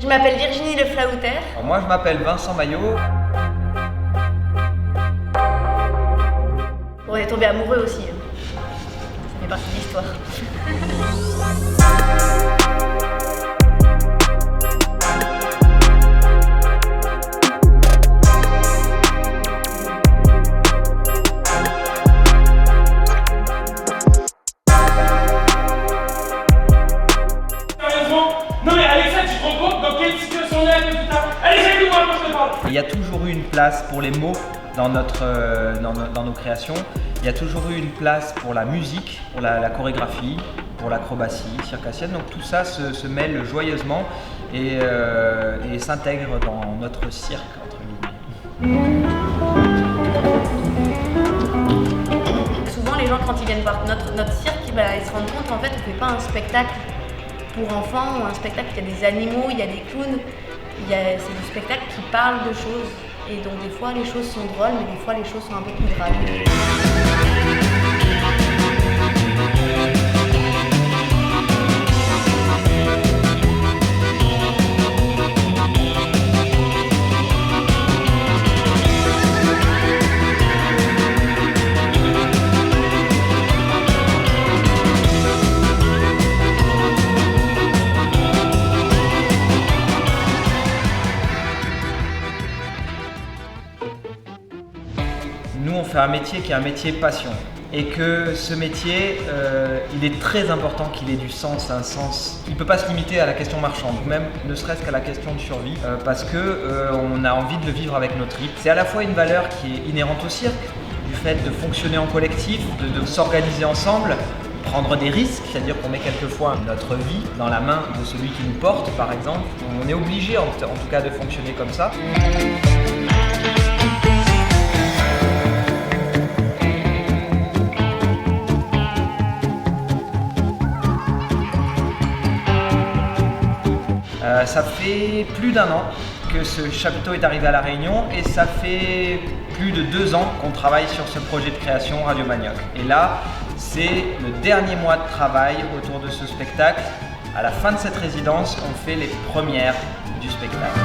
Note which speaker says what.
Speaker 1: Je m'appelle Virginie Le Flauter.
Speaker 2: Alors moi je m'appelle Vincent Maillot.
Speaker 1: On est tombés amoureux aussi. Ça fait partie de l'histoire.
Speaker 3: Non mais Alexa, tu te rends compte dans quelle situation on est avec tout ça? Allez, aide-moi quand je te parle.
Speaker 2: Il y a toujours eu une place pour les mots dans nos créations. Il y a toujours eu une place pour la musique, pour la chorégraphie, pour l'acrobatie circassienne. Donc tout ça se mêle joyeusement et s'intègre dans notre cirque, entre guillemets.
Speaker 1: Souvent les gens quand ils viennent voir notre cirque, ils se rendent compte qu'en fait on ne fait pas un spectacle pour enfants ou un spectacle où il y a des animaux, il y a des clowns. C'est du spectacle qui parle de choses. Et donc des fois les choses sont drôles, mais des fois les choses sont un peu plus graves.
Speaker 2: Nous, on fait un métier qui est un métier passion. Et que ce métier, il est très important qu'il ait du sens, un sens. Il ne peut pas se limiter à la question marchande, même ne serait-ce qu'à la question de survie, parce qu'on a envie de le vivre avec nos tripes. C'est à la fois une valeur qui est inhérente au cirque, du fait de fonctionner en collectif, de s'organiser ensemble, prendre des risques, c'est-à-dire qu'on met quelquefois notre vie dans la main de celui qui nous porte, par exemple. On est obligé, en tout cas, de fonctionner comme ça. Ça fait plus d'1 an que ce chapiteau est arrivé à La Réunion et ça fait plus de 2 ans qu'on travaille sur ce projet de création Radio Manioc. Et là, c'est le dernier mois de travail autour de ce spectacle. À la fin de cette résidence, on fait les premières du spectacle.